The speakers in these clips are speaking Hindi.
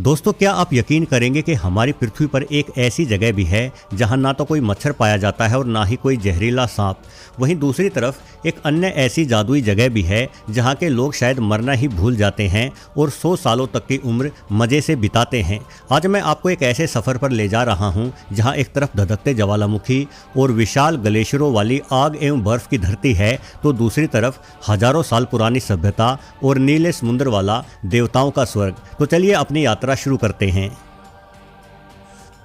दोस्तों, क्या आप यकीन करेंगे कि हमारी पृथ्वी पर एक ऐसी जगह भी है जहां ना तो कोई मच्छर पाया जाता है और ना ही कोई जहरीला सांप। वहीं दूसरी तरफ एक अन्य ऐसी जादुई जगह भी है जहां के लोग शायद मरना ही भूल जाते हैं और 100 सालों तक की उम्र मज़े से बिताते हैं। आज मैं आपको एक ऐसे सफ़र पर ले जा रहा हूं जहां एक तरफ धधकते ज्वालामुखी और विशाल ग्लेशियरों वाली आग एवं बर्फ़ की धरती है, तो दूसरी तरफ हजारों साल पुरानी सभ्यता और नीले समुद्र वाला देवताओं का स्वर्ग। तो चलिए अपनी यात्रा शुरू करते हैं।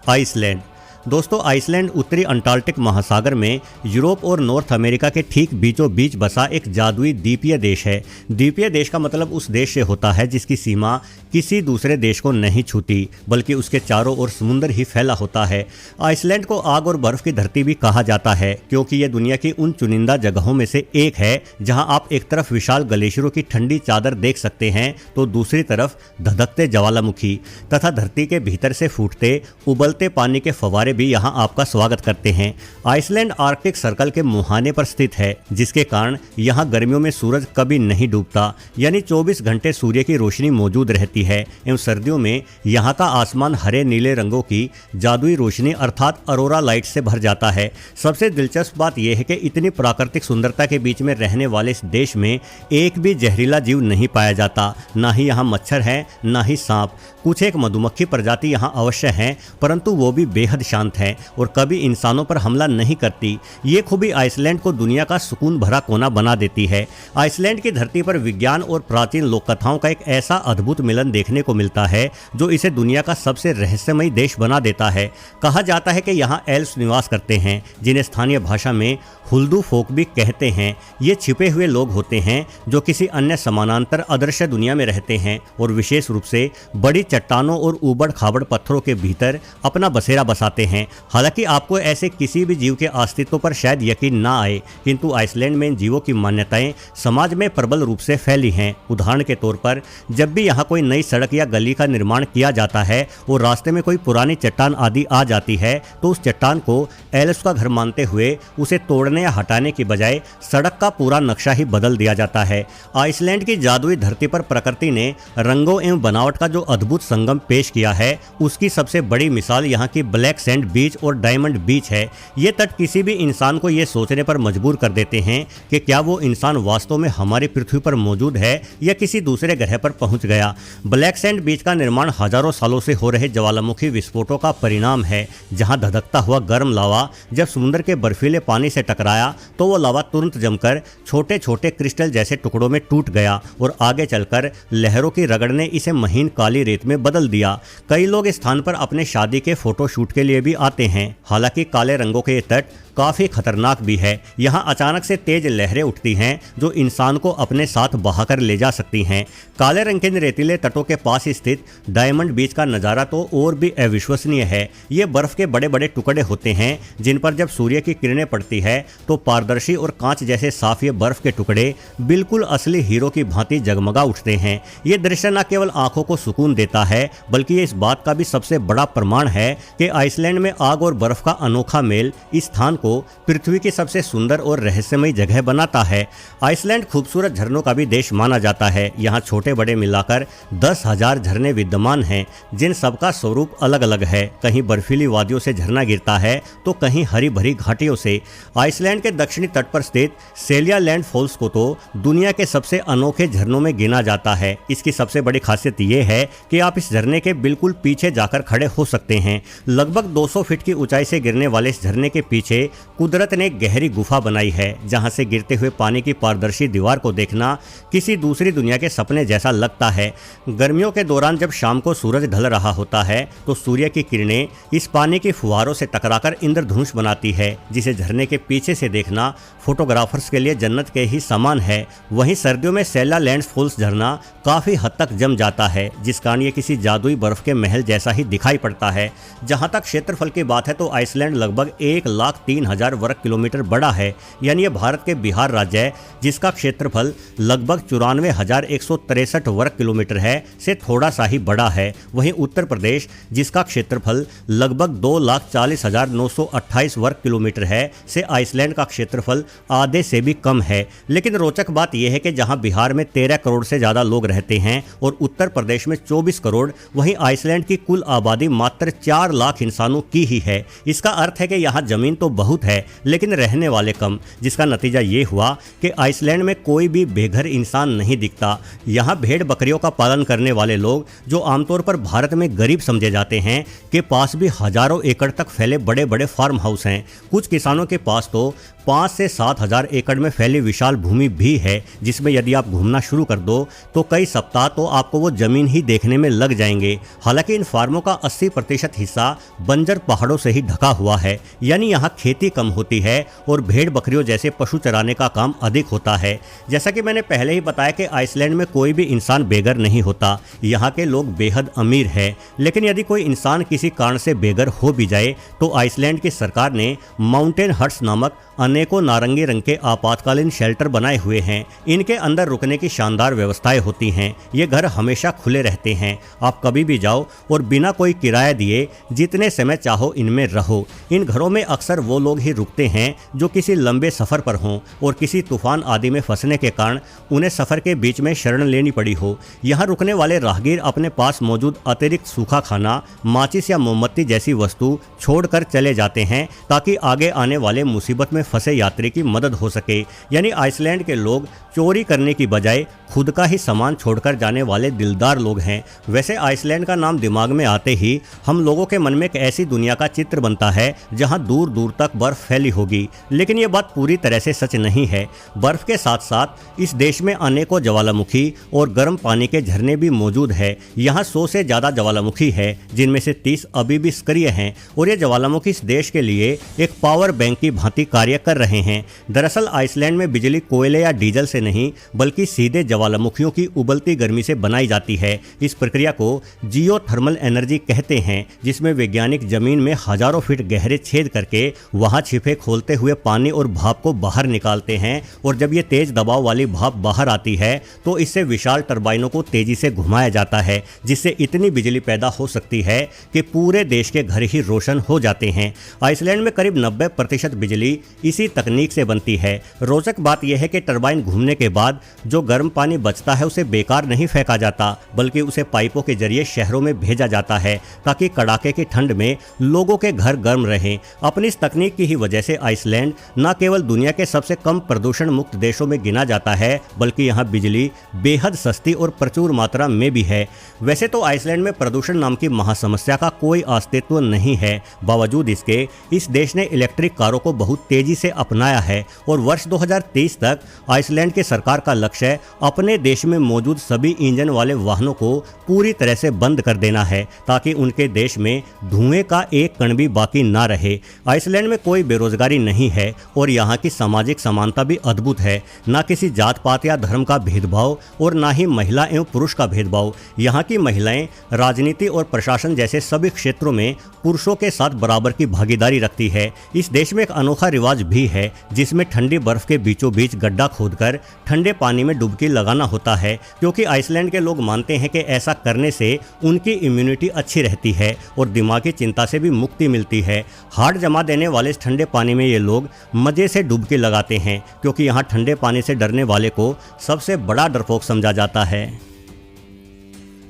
आइसलैंड। दोस्तों, आइसलैंड उत्तरी अंटार्कटिक महासागर में यूरोप और नॉर्थ अमेरिका के ठीक बीचों बीच बसा एक जादुई द्वीपीय देश है। द्वीपीय देश का मतलब उस देश से होता है जिसकी सीमा किसी दूसरे देश को नहीं छूती, बल्कि उसके चारों ओर समुद्र ही फैला होता है। आइसलैंड को आग और बर्फ की धरती भी कहा जाता है, क्योंकि यह दुनिया की उन चुनिंदा जगहों में से एक है जहां आप एक तरफ विशाल ग्लेशियरों की ठंडी चादर देख सकते हैं, तो दूसरी तरफ धधकते ज्वालामुखी तथा धरती के भीतर से फूटते उबलते पानी के फव्वारे भी यहां आपका स्वागत करते हैं। आइसलैंड आर्कटिक सर्कल के मुहाने पर स्थित है, जिसके कारण यहां गर्मियों में सूरज कभी नहीं डूबता, यानी 24 घंटे सूर्य की रोशनी मौजूद रहती है। एवं सर्दियों में यहां का आसमान हरे नीले रंगों की जादुई रोशनी अर्थात अरोरा लाइट से भर जाता है। सबसे दिलचस्प बात यह है कि इतनी प्राकृतिक सुंदरता के बीच में रहने वाले इस देश में एक भी जहरीला जीव नहीं पाया जाता। ना ही यहाँ मच्छर है, ना ही सांप। कुछ एक मधुमक्खी प्रजाति यहाँ अवश्य है, परंतु वो भी बेहद शांत है और कभी इंसानों पर हमला नहीं करती। ये खूबी आइसलैंड को दुनिया का सुकून भरा कोना बना देती है। आइसलैंड की धरती पर विज्ञान और प्राचीन लोक कथाओं का एक ऐसा अद्भुत मिलन देखने को मिलता है जो इसे दुनिया का सबसे रहस्यमयी देश बना देता है। कहा जाता है कि यहाँ एल्व्स निवास करते हैं, जिन्हें स्थानीय भाषा में हुल्दू फोक भी कहते हैं। ये छिपे हुए लोग होते हैं जो किसी अन्य समानांतर अदृश्य दुनिया में रहते हैं और विशेष रूप से बड़ी चट्टानों और ऊबड़ खाबड़ पत्थरों के भीतर अपना बसेरा बसाते हैं। हालांकि आपको ऐसे किसी भी जीव के अस्तित्व पर शायद यकीन ना आए, किंतु आइसलैंड में इन जीवों की मान्यताएं समाज में प्रबल रूप से फैली हैं। उदाहरण के तौर पर जब भी यहाँ कोई नई सड़क या गली का निर्माण किया जाता है और रास्ते में कोई पुरानी चट्टान आदि आ जाती है, तो उस चट्टान को एल्व्स का घर मानते हुए उसे तोड़ने या हटाने की बजाय सड़क का पूरा नक्शा ही बदल दिया जाता है। आइसलैंड की जादुई धरती पर प्रकृति ने रंगों एवं बनावट का जो अद्भुत संगम पेश किया है, उसकी सबसे बड़ी मिसाल यहाँ की ब्लैक सैंड बीच और डायमंड बीच है। ये तट किसी भी इंसान को ये सोचने पर मजबूर कर देते हैं कि क्या वो इंसान वास्तव में हमारी पृथ्वी पर मौजूद है या किसी दूसरे ग्रह पर पहुंच गया। ब्लैक सैंड बीच का निर्माण हजारों सालों से हो रहे ज्वालामुखी विस्फोटों का परिणाम है, जहां धधकता हुआ गर्म लावा जब समुद्र के बर्फीले पानी से टकराया तो वो लावा तुरंत जमकर छोटे छोटे क्रिस्टल जैसे टुकड़ों में टूट गया और आगे चलकर लहरों की रगड़ ने इसे महीन काली रेत में बदल दिया। कई लोग इस स्थान पर अपने शादी के फोटोशूट के लिए भी आते हैं। हालांकि काले रंगों के ये तट काफ़ी खतरनाक भी है। यहाँ अचानक से तेज लहरें उठती हैं जो इंसान को अपने साथ बहाकर ले जा सकती हैं। काले रंग के रेतीले तटों के पास स्थित डायमंड बीच का नज़ारा तो और भी अविश्वसनीय है। ये बर्फ़ के बड़े बड़े टुकड़े होते हैं जिन पर जब सूर्य की किरणें पड़ती है तो पारदर्शी और कांच जैसे साफ ये बर्फ़ के टुकड़े बिल्कुल असली हीरो की भांति जगमगा उठते हैं। ये दृश्य न केवल आंखों को सुकून देता है, बल्कि ये इस बात का भी सबसे बड़ा प्रमाण है कि आइसलैंड में आग और बर्फ़ का अनोखा मेल इस स्थान को पृथ्वी की सबसे सुंदर और रहस्यमयी जगह बनाता है। आइसलैंड खूबसूरत झरनों का भी देश माना जाता है। यहाँ छोटे बड़े मिलाकर 10,000 झरने विद्यमान हैं, जिन सबका स्वरूप अलग अलग है। कहीं बर्फीली वादियों से झरना गिरता है तो कहीं हरी भरी घाटियों से। आइसलैंड के दक्षिणी तट पर स्थित सेलियालैंड फॉल्स को तो दुनिया के सबसे अनोखे झरनों में गिना जाता है। इसकी सबसे बड़ी खासियत यह है कि आप इस झरने के बिल्कुल पीछे जाकर खड़े हो सकते हैं। लगभग 200 फीट की ऊंचाई से गिरने वाले इस झरने के पीछे कुदरत ने एक गहरी गुफा बनाई है, जहां से गिरते हुए पानी की पारदर्शी दीवार को देखना किसी दूसरी दुनिया के सपने जैसा लगता है। गर्मियों के दौरान जब शाम को सूरज ढल रहा होता है तो सूर्य की किरणें इस पानी की फुहारों से टकराकर इंद्रधनुष बनाती है, जिसे झरने के पीछे से देखना फोटोग्राफर्स के लिए जन्नत के ही समान है। वहीं सर्दियों में सेलियालैंड फॉल्स झरना काफ़ी हद तक जम जाता है, जिस कारण ये किसी जादुई बर्फ के महल जैसा ही दिखाई पड़ता है। जहाँ तक क्षेत्रफल की बात है तो आइसलैंड लगभग 1,03,000 3000 वर्ग किलोमीटर बड़ा है। यानी ये भारत के बिहार राज्य है, जिसका क्षेत्रफल लगभग 94,163 वर्ग किलोमीटर है, से थोड़ा सा ही बड़ा है। वहीं उत्तर प्रदेश, जिसका क्षेत्रफल लगभग 2,40,928 वर्ग किलोमीटर है, से आइसलैंड का क्षेत्रफल आधे से भी कम है। लेकिन रोचक बात यह है कि जहां बिहार में 13 करोड़ से ज़्यादा लोग रहते हैं और उत्तर प्रदेश में 24 करोड़, वहीं आइसलैंड की कुल आबादी मात्र 4 लाख इंसानों की ही है। इसका अर्थ है कि यहाँ ज़मीन तो बहुत है लेकिन रहने वाले कम, जिसका नतीजा ये हुआ कि आइसलैंड में कोई भी बेघर इंसान नहीं दिखता। यहाँ भेड़ बकरियों का पालन करने वाले लोग, जो आमतौर पर भारत में गरीब समझे जाते हैं, के पास भी हजारों एकड़ तक फैले बड़े बड़े फार्म हाउस हैं। कुछ किसानों के पास तो 5 से 7 हजार एकड़ में फैली विशाल भूमि भी है, जिसमें यदि आप घूमना शुरू कर दो तो कई सप्ताह तो आपको वो जमीन ही देखने में लग जाएंगे। हालांकि इन फार्मों का 80% हिस्सा बंजर पहाड़ों से ही ढका हुआ है, यानी यहाँ खेती कम होती है और भेड़ बकरियों जैसे पशु चराने का काम अधिक होता है। जैसा कि मैंने पहले ही बताया कि आइसलैंड में कोई भी इंसान बेघर नहीं होता, यहाँ के लोग बेहद अमीर हैं। लेकिन यदि कोई इंसान किसी कारण से बेघर हो भी जाए तो आइसलैंड की सरकार ने माउंटेन हट्स नामक अनेकों नारंगी रंग के आपातकालीन शेल्टर बनाए हुए हैं। इनके अंदर रुकने की शानदार व्यवस्थाएं होती हैं। ये घर हमेशा खुले रहते हैं, आप कभी भी जाओ और बिना कोई किराया दिए जितने समय चाहो इनमें रहो। इन घरों में अक्सर वो लोग ही रुकते हैं जो किसी लंबे सफ़र पर हों और किसी तूफान आदि में फंसने के कारण उन्हें सफ़र के बीच में शरण लेनी पड़ी हो। यहाँ रुकने वाले राहगीर अपने पास मौजूद अतिरिक्त सूखा खाना, माचिस या मोमबत्ती जैसी वस्तु छोड़कर चले जाते हैं ताकि आगे आने वाले मुसीबत में फंसे यात्री की मदद हो सके। यानी आइसलैंड के लोग चोरी करने की बजाय खुद का ही सामान छोड़कर जाने वाले दिलदार लोग हैं। वैसे आइसलैंड का नाम दिमाग में आते ही हम लोगों के मन में एक ऐसी दुनिया का चित्र बनता है जहां दूर दूर तक बर्फ फैली होगी, लेकिन ये बात पूरी तरह से सच नहीं है। बर्फ के साथ साथ इस देश में अनेकों ज्वालामुखी और गर्म पानी के झरने भी मौजूद है। यहाँ 100 से ज़्यादा ज्वालामुखी है, जिनमें से 30 अभी भी सक्रिय हैं और ये ज्वालामुखी इस देश के लिए एक पावर बैंक की भांति कार्य कर रहे हैं। दरअसल आइसलैंड में बिजली कोयले या डीजल से नहीं बल्कि सीधे ज्वालामुखियों की उबलती गर्मी से बनाई जाती है। इस प्रक्रिया को जियोथर्मल एनर्जी कहते हैं, जिसमें वैज्ञानिक जमीन में हजारों फीट गहरे छेद करके वहां छिपे खोलते हुए पानी और भाप को बाहर निकालते हैं और जब ये तेज दबाव वाली भाप बाहर आती है तो इससे विशाल टरबाइनों को तेजी से घुमाया जाता है, जिससे इतनी बिजली पैदा हो सकती है कि पूरे देश के घर ही रोशन हो जाते हैं। आइसलैंड में करीब 90% बिजली इसी तकनीक से बनती है। रोचक बात यह है कि टरबाइन घूमने के बाद जो गर्म पानी बचता है उसे बेकार नहीं फेंका जाता, बल्कि उसे पाइपों के जरिए शहरों में भेजा जाता है ताकि कड़ाके की ठंड में लोगों के घर गर्म रहें। अपनी इस तकनीक की ही वजह से आइसलैंड न केवल दुनिया के सबसे कम प्रदूषण मुक्त देशों में गिना जाता है, बल्कि यहाँ बिजली बेहद सस्ती और प्रचुर मात्रा में भी है। वैसे तो आइसलैंड में प्रदूषण नाम की महासमस्या का कोई अस्तित्व नहीं है। बावजूद इसके इस देश ने इलेक्ट्रिक कारों को बहुत तेजी से अपनाया है और वर्ष 2030 तक आइसलैंड की सरकार का लक्ष्य अपने देश में मौजूद सभी इंजन वाले वाहनों को पूरी तरह से बंद कर देना है ताकि उनके देश में धुएं का एक कण भी बाकी ना रहे। आइसलैंड में कोई बेरोजगारी नहीं है और यहाँ की सामाजिक समानता भी अद्भुत है। ना किसी जात पात या धर्म का भेदभाव और ना ही महिला एवं पुरुष का भेदभाव। यहाँ की महिलाएं राजनीति और प्रशासन जैसे सभी क्षेत्रों में पुरुषों के साथ बराबर की भागीदारी रखती है। इस देश में एक अनोखा रिवाज भी है जिसमें ठंडी बर्फ के बीचों बीच गड्ढा खोदकर ठंडे पानी में डुबकी लगाना होता है, क्योंकि आइसलैंड के लोग मानते हैं कि ऐसा करने से उनकी इम्यूनिटी अच्छी रहती है और दिमागी चिंता से भी मुक्ति मिलती है। हार्ट जमा देने वाले इस ठंडे पानी में ये लोग मजे से डुबकी लगाते हैं, क्योंकि यहाँ ठंडे पानी से डरने वाले को सबसे बड़ा डरपोक समझा जाता है।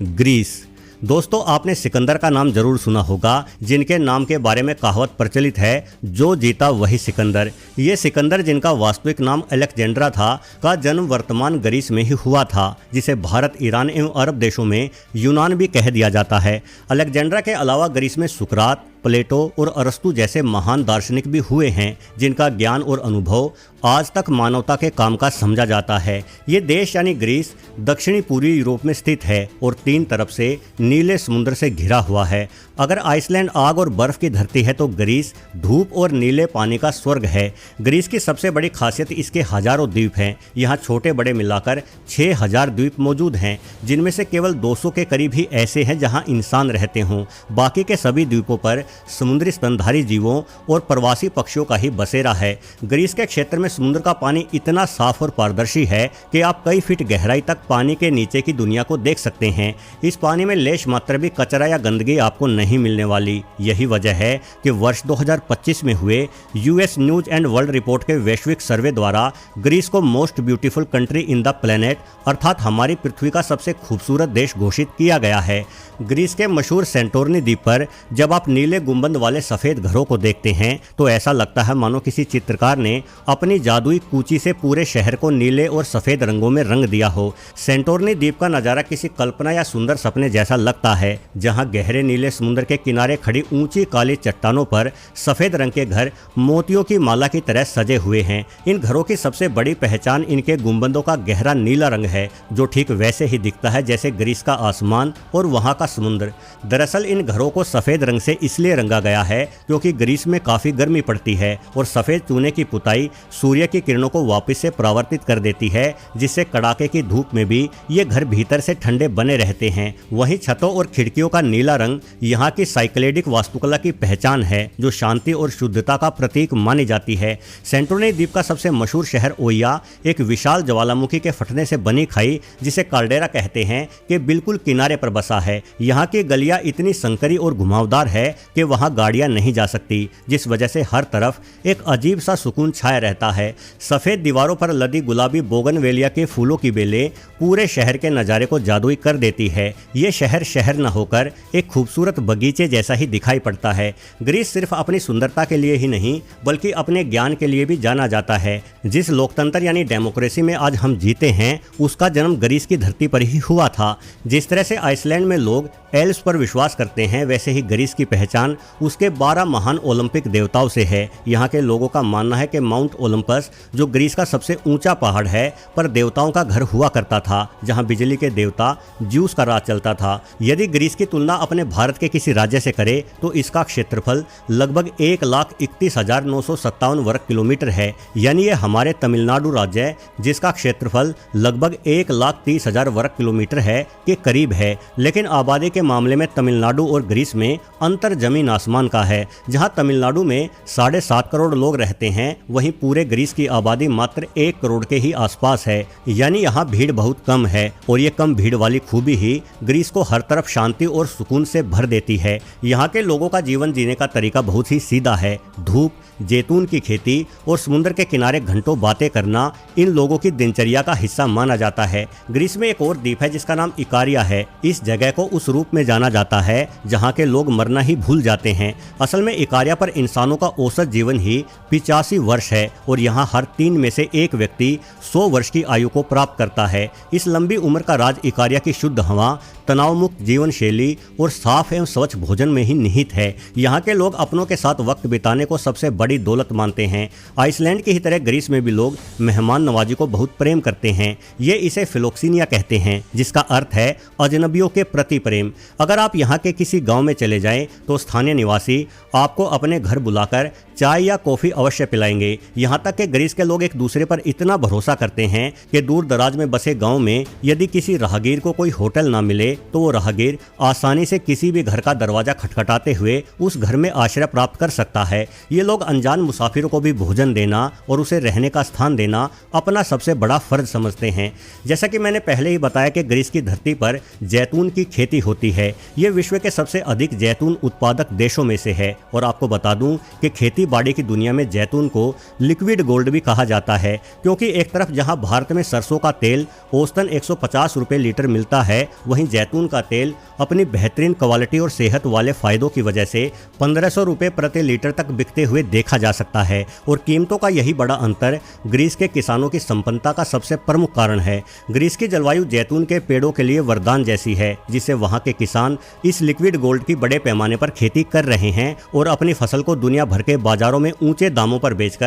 ग्रीस। दोस्तों, आपने सिकंदर का नाम जरूर सुना होगा, जिनके नाम के बारे में कहावत प्रचलित है, जो जीता वही सिकंदर। ये सिकंदर, जिनका वास्तविक नाम अलेक्जेंड्रा था, का जन्म वर्तमान ग्रीस में ही हुआ था, जिसे भारत, ईरान एवं अरब देशों में यूनान भी कह दिया जाता है। अलेक्जेंड्रा के अलावा ग्रीस में सुकरात, प्लेटो और अरस्तु जैसे महान दार्शनिक भी हुए हैं, जिनका ज्ञान और अनुभव आज तक मानवता के काम का समझा जाता है। ये देश यानी ग्रीस दक्षिणी पूर्वी यूरोप में स्थित है और 3 तरफ से नीले समुद्र से घिरा हुआ है। अगर आइसलैंड आग और बर्फ की धरती है तो ग्रीस धूप और नीले पानी का स्वर्ग है। ग्रीस की सबसे बड़ी खासियत इसके हजारों द्वीप हैं। यहाँ छोटे बड़े मिलाकर 6000 द्वीप मौजूद हैं, जिनमें से केवल 200 के करीब ही ऐसे हैं जहाँ इंसान रहते हों। बाकी के सभी द्वीपों पर समुद्री स्तनधारी जीवों और प्रवासी पक्षियों का ही बसेरा है। ग्रीस के क्षेत्र में समुद्र का पानी इतना साफ और पारदर्शी है कि आप कई फीट गहराई तक पानी के नीचे की दुनिया को देख सकते हैं। इस पानी में लेश मात्र भी कचरा या गंदगी आपको नहीं मिलने वाली। यही वजह है कि वर्ष 2025 में हुए US news and world report के वैश्विक सर्वे द्वारा ग्रीस को most beautiful country in the planet अर्थात हमारी पृथ्वी का सबसे खूबसूरत देश घोषित किया गया है। ग्रीस के मशहूर सेंटोर्नी द्वीप पर जब आप नीले गुंबद वाले सफेद घरों को देखते हैं तो ऐसा लगता है मानो किसी चित्रकार ने अपनी जादुई कूची से पूरे शहर को नीले और सफेद रंगों में रंग दिया हो। सेंटोर्नी द्वीप का नजारा किसी कल्पना या सुंदर सपने जैसा लगता है, जहां गहरे नीले समुद्र के किनारे खड़ी ऊंची काली चट्टानों पर सफेद रंग के घर मोतियों की माला की तरह सजे हुए हैं। इन घरों की सबसे बड़ी पहचान इनके गुंबदों का गहरा नीला रंग है, जो ठीक वैसे ही दिखता है जैसे ग्रीस का आसमान और वहां का समुद्र। दरअसल इन घरों को सफेद रंग से इसलिए रंगा गया है क्योंकि ग्रीस में काफी गर्मी पड़ती है और सफेद चूने की पुताई सूर्य की किरणों को वापस से परावर्तित कर देती है, जिससे कड़ाके की धूप में भी ये घर भीतर से ठंडे बने रहते हैं। वहीं छतों और खिड़कियों का नीला रंग यहाँ की साइक्लेडिक वास्तुकला की पहचान है, जो शांति और शुद्धता का प्रतीक मानी जाती है। सेंटोर्नी द्वीप का सबसे मशहूर शहर ओइया एक विशाल ज्वालामुखी के फटने से बनी खाई, जिसे काल्डेरा कहते हैं, कि बिल्कुल किनारे पर बसा है। यहाँ की गलियां इतनी संकरी और घुमावदार है कि वहाँ गाड़ियां नहीं जा सकती, जिस वजह से हर तरफ एक अजीब सा सुकून छाया रहता है। सफेद दीवारों पर लदी गुलाबी बोगनवेलिया के फूलों की बेलें पूरे शहर के नज़ारे को जादुई कर देती है। ये शहर न होकर एक खूबसूरत बगीचे जैसा ही दिखाई पड़ता है। ग्रीस सिर्फ अपनी सुंदरता के लिए ही नहीं बल्कि अपने ज्ञान के लिए भी जाना जाता है। जिस लोकतंत्र यानी डेमोक्रेसी में आज हम जीते हैं, उसका जन्म ग्रीस की धरती पर ही हुआ था। जिस तरह से आइसलैंड में लोग एल्व्स पर विश्वास करते हैं, वैसे ही ग्रीस की पहचान उसके 12 महान ओलंपिक देवताओं से है। यहाँ के लोगों का मानना है कि माउंट ओलंपस, जो ग्रीस का सबसे ऊंचा पहाड़ है, पर देवताओं का घर हुआ करता था, जहाँ बिजली के देवता ज्यूस का राज चलता था। यदि ग्रीस की तुलना अपने भारत के किसी राज्य से करे तो इसका क्षेत्रफल लगभग 1,31,957 वर्ग किलोमीटर है। यानी ये हमारे तमिलनाडु राज्य, जिसका क्षेत्रफल लगभग 1,30,000 वर्ग किलोमीटर है, के करीब है। लेकिन आबादी के मामले में तमिलनाडु और ग्रीस में अंतर जमीन आसमान का है। जहां तमिलनाडु में 7.5 करोड़ लोग रहते हैं, वहीं पूरे ग्रीस की आबादी मात्र 1 करोड़ के ही आसपास है। यानी यहाँ भीड़ बहुत कम है, और ये कम भीड़ वाली खूबी ही ग्रीस को हर तरफ शांति और सुकून से भर देती है। यहाँ के लोगों का जीवन जीने का तरीका बहुत ही सीधा है। धूप, जैतून की खेती और समुद्र के किनारे घंटों बातें करना इन लोगों की दिनचर्या का हिस्सा माना जाता है। ग्रीस में एक और द्वीप है जिसका नाम इकारिया है। इस जगह को उस रूप में जाना जाता है जहाँ के लोग मरना ही भूल जाते हैं। असल में इकारिया पर इंसानों का औसत जीवन ही 85 वर्ष है, और यहाँ हर 3 में से 1 व्यक्ति 100 वर्ष की आयु को प्राप्त करता है। इस लंबी उम्र का राज इकारिया की शुद्ध हवा, तनाव मुक्त जीवन शैली और साफ एवं स्वच्छ भोजन में ही निहित है। यहाँ के लोग अपनों के साथ वक्त बिताने को सबसे बड़ी दौलत मानते हैं। आइसलैंड की ही तरह ग्रीस में भी लोग मेहमान नवाजी को बहुत प्रेम करते हैं। ये इसे फिलोक्सीनिया कहते हैं, जिसका अर्थ है अजनबियों के प्रति प्रेम। अगर आप यहाँ के किसी गांव में चले जाएं तो स्थानीय निवासी आपको अपने घर बुलाकर चाय या कॉफ़ी अवश्य पिलाएंगे। यहाँ तक कि ग्रीस के लोग एक दूसरे पर इतना भरोसा करते हैं कि दूर दराज में बसे गांव में यदि किसी राहगीर को कोई होटल ना मिले तो वो राहगीर आसानी से किसी भी घर का दरवाजा खटखटाते हुए उस घर में आश्रय प्राप्त कर सकता है। ये लोग अनजान मुसाफिरों को भी भोजन देना और उसे रहने का स्थान देना अपना सबसे बड़ा फर्ज समझते हैं। जैसा कि मैंने पहले ही बताया कि ग्रीस की धरती पर जैतून की खेती होती है। ये विश्व के सबसे अधिक जैतून उत्पादक देशों में से है, और आपको बता दूं कि खेती बाड़ी की दुनिया में जैतून को लिक्विड गोल्ड भी कहा जाता है, क्योंकि एक तरफ जहां भारत में सरसों का तेल औसतन 150 रुपये लीटर मिलता है, वहीं जैतून का तेल अपनी बेहतरीन क्वालिटी और सेहत वाले फायदों की वजह से 1500 रुपये प्रति लीटर तक बिकते हुए देखा जा सकता है। और कीमतों का यही बड़ा अंतर ग्रीस के किसानों की संपन्नता का सबसे प्रमुख कारण है। ग्रीस की जलवायु जैतून के पेड़ों के लिए वरदान जैसी है, जिससे वहां के किसान इस लिक्विड गोल्ड की बड़े पैमाने पर खेती कर रहे हैं और अपनी फसल को दुनिया भर के बाजारों में ऊंचे दामों पर बेचकर